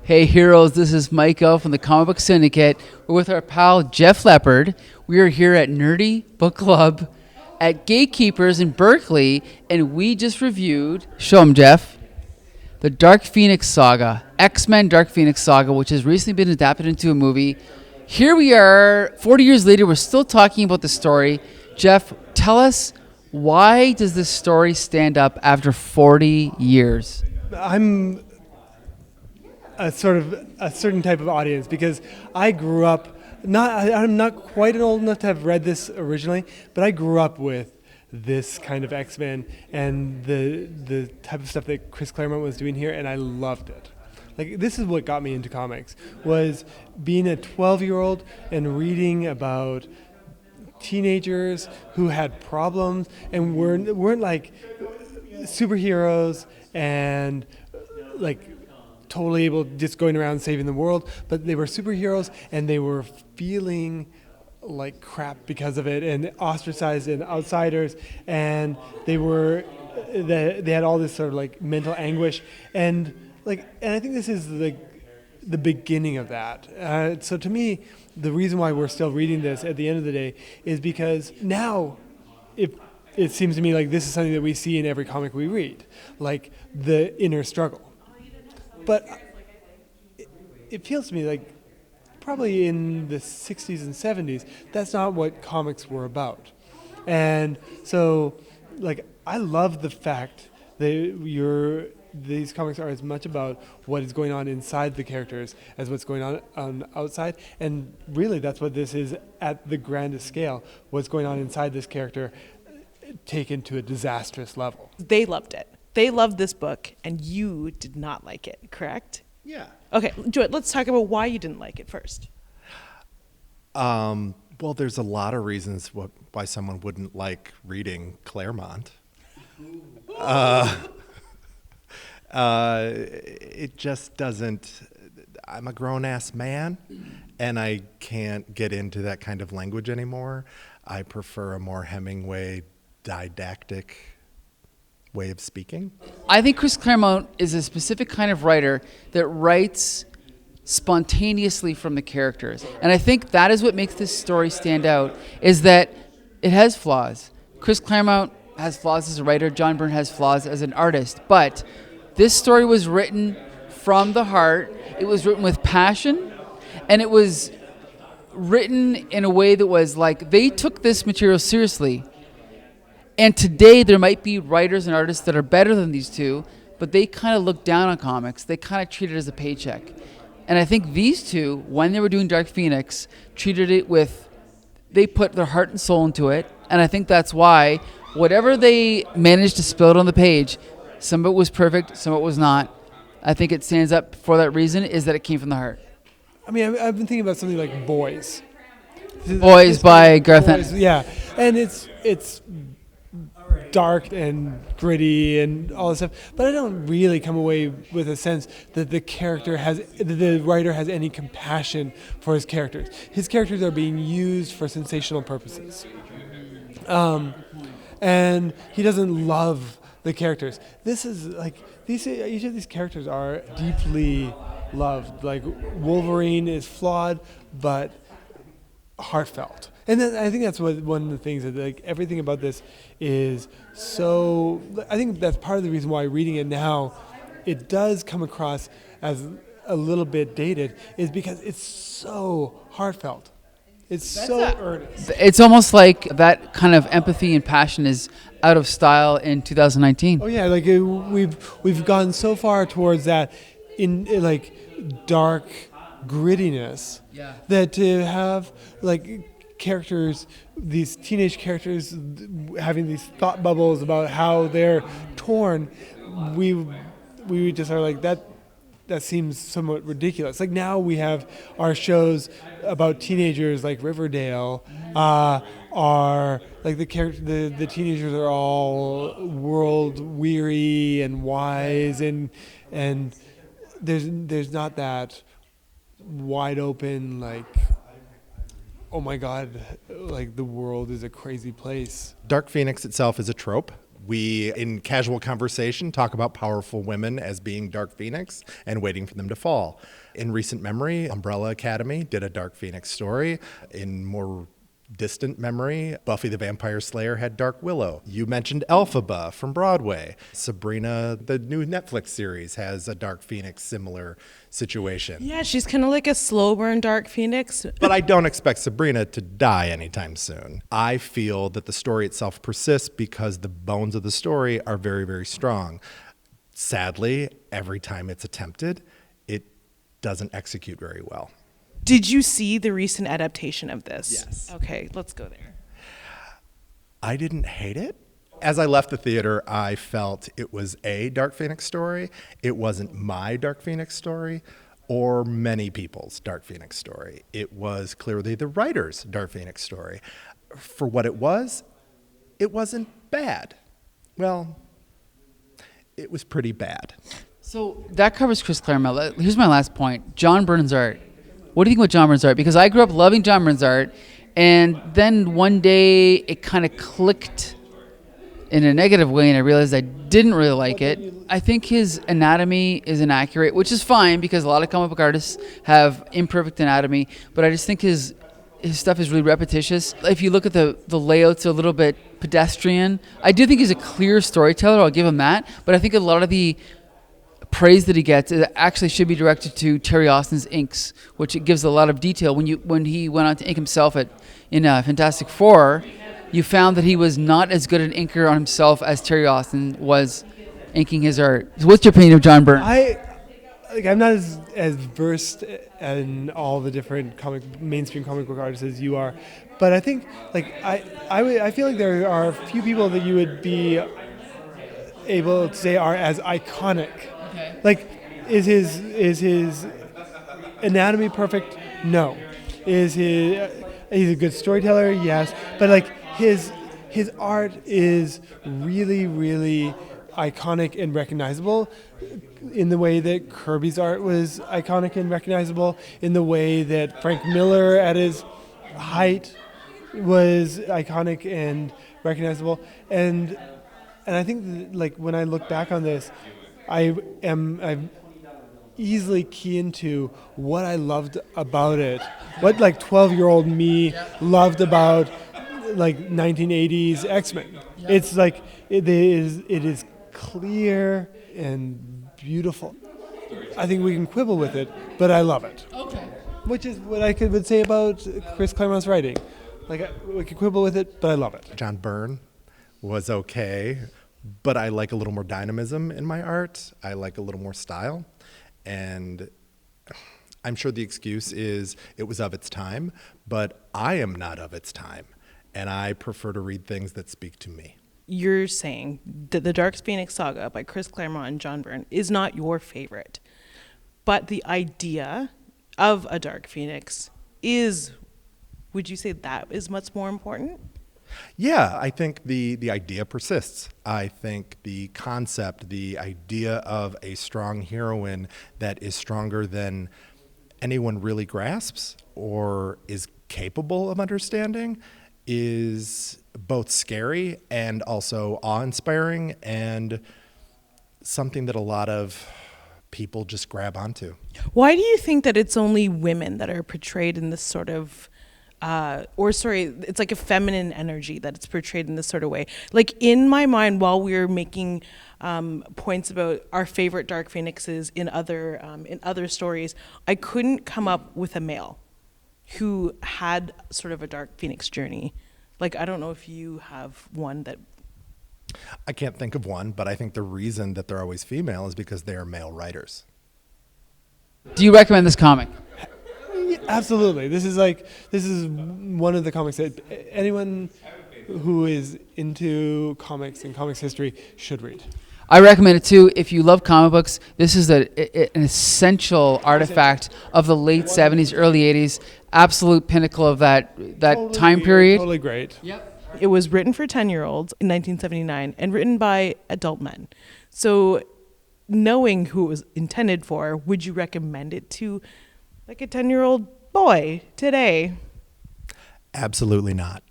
Hey heroes, this is Michael from the Comic Book Syndicate. We're with our pal Jeff Leppard. We are here at Nerdy Book Club at Gatekeepers in Berkeley, and we just reviewed, show 'em Jeff, the Dark Phoenix Saga, X-Men Dark Phoenix Saga, which has recently been adapted into a movie. Here we are, 40 years later, we're still talking about the story. Jeff, tell us, why does this story stand up after 40 years? I'm a sort of a certain type of audience because I grew up I'm not quite old enough to have read this originally, but I grew up with this kind of X-Men and the type of stuff that Chris Claremont was doing here, and I loved it. Like, this is what got me into comics, was being a 12-year-old and reading about teenagers who had problems and weren't like superheroes and like totally able just going around saving the world, but they were superheroes and they were feeling like crap because of it and ostracized and outsiders, and they had all this sort of like mental anguish and I think this is like the beginning of that. So to me, the reason why we're still reading this at the end of the day is because now it seems to me like this is something that we see in every comic we read, like the inner struggle. But it feels to me like probably in the 60s and 70s, that's not what comics were about. And so, like, I love the fact that these comics are as much about what is going on inside the characters as what's going on outside. And really, that's what this is at the grandest scale, what's going on inside this character taken to a disastrous level. They loved it. They loved this book, and you did not like it, correct? Yeah. Okay, Joy, let's talk about why you didn't like it first. Well, there's a lot of reasons why someone wouldn't like reading Claremont. It just doesn't. I'm a grown-ass man, and I can't get into that kind of language anymore. I prefer a more Hemingway didactic way of speaking. I think Chris Claremont is a specific kind of writer that writes spontaneously from the characters. And I think that is what makes this story stand out, is that it has flaws. Chris Claremont has flaws as a writer. John Byrne has flaws as an artist. But this story was written from the heart. It was written with passion. And it was written in a way that was like, they took this material seriously. And today there might be writers and artists that are better than these two, but they kind of look down on comics. They kind of treat it as a paycheck. And I think these two, when they were doing Dark Phoenix, treated it with, they put their heart and soul into it. And I think that's why whatever they managed to spill it on the page, some of it was perfect, some of it was not. I think it stands up for that reason, is that it came from the heart. I mean, I've been thinking about something like Boys. Boys by Garth Ennis. Yeah, and it's dark and gritty and all this stuff, but I don't really come away with a sense that the writer has any compassion for his characters. His characters are being used for sensational purposes, and he doesn't love the characters. This is like each of these characters are deeply loved. Like Wolverine is flawed, but heartfelt. And then I think that's one of the things that, like, everything about this is so. I think that's part of the reason why reading it now, it does come across as a little bit dated, is because it's so heartfelt. It's so earnest. It's almost like that kind of empathy and passion is out of style in 2019. Oh yeah, like we've gone so far towards that in like dark grittiness. Yeah. That to have like characters, these teenage characters having these thought bubbles about how they're torn, we just are like, that seems somewhat ridiculous. Like now we have our shows about teenagers like Riverdale, are like the teenagers are all world weary and wise, and there's not that wide open, like, oh my God, like the world is a crazy place. Dark Phoenix itself is a trope We, in casual conversation, talk about powerful women as being Dark Phoenix and waiting for them to fall. In recent memory, Umbrella Academy did a Dark Phoenix story. In more distant memory, Buffy the Vampire Slayer had Dark Willow. You mentioned Elphaba from Broadway. Sabrina, the new Netflix series, has a Dark Phoenix similar situation. Yeah, she's kind of like a slow burn Dark Phoenix. But I don't expect Sabrina to die anytime soon. I feel that the story itself persists because the bones of the story are very, very strong. Sadly, every time it's attempted, it doesn't execute very well. Did you see the recent adaptation of this? Yes. Okay, let's go there. I didn't hate it. As I left the theater, I felt it was a Dark Phoenix story. It wasn't my Dark Phoenix story or many people's Dark Phoenix story. It was clearly the writer's Dark Phoenix story. For what it wasn't bad. Well, it was pretty bad. So that covers Chris Claremont. Here's my last point. John Byrne's art. What do you think about John Byrne's art? Because I grew up loving John Byrne's art, and then one day it kind of clicked in a negative way, and I realized I didn't really like it. I think his anatomy is inaccurate, which is fine because a lot of comic book artists have imperfect anatomy, but I just think his stuff is really repetitious. If you look at the layouts, are a little bit pedestrian. I do think he's a clear storyteller, I'll give him that, but I think a lot of the praise that he gets actually should be directed to Terry Austin's inks, which it gives a lot of detail. When he went on to ink himself in Fantastic Four, you found that he was not as good an inker on himself as Terry Austin was inking his art. So what's your opinion of John Byrne? I'm not as versed in all the different mainstream comic book artists as you are, but I think I feel like there are a few people that you would be able to say are as iconic. Okay. Like, is his anatomy perfect? No. He's a good storyteller? Yes. But like his art is really, really iconic and recognizable in the way that Kirby's art was iconic and recognizable, in the way that Frank Miller at his height was iconic and recognizable. And I think that, like, when I look back on this, I'm easily keen to what I loved about it, what like 12-year-old me loved about like 1980s X-Men. It's like it is clear and beautiful. I think we can quibble with it, but I love it. Okay. Which is what I would say about Chris Claremont's writing. Like, we can quibble with it, but I love it. John Byrne was okay, but I like a little more dynamism in my art. I like a little more style. And I'm sure the excuse is it was of its time, but I am not of its time. And I prefer to read things that speak to me. You're saying that the Dark Phoenix Saga by Chris Claremont and John Byrne is not your favorite, but the idea of a Dark Phoenix is, would you say that is much more important? Yeah, I think the idea persists. I think the concept, the idea of a strong heroine that is stronger than anyone really grasps or is capable of understanding is both scary and also awe-inspiring and something that a lot of people just grab onto. Why do you think that it's only women that are portrayed in this sort of it's like a feminine energy that it's portrayed in this sort of way? Like, in my mind, while we were making points about our favorite Dark Phoenixes in other stories, I couldn't come up with a male who had sort of a Dark Phoenix journey. Like, I don't know if you have one that... I can't think of one, but I think the reason that they're always female is because they are male writers. Do you recommend this comic? Absolutely. This is one of the comics that anyone who is into comics and comics history should read. I recommend it too. If you love comic books, this is an essential artifact of the late 70s, early 80s. Absolute pinnacle of that Totally time weird, period. Totally great. Yep. It was written for 10-year-olds in 1979 and written by adult men. So, knowing who it was intended for, would you recommend it to like a 10-year-old boy today? Absolutely not.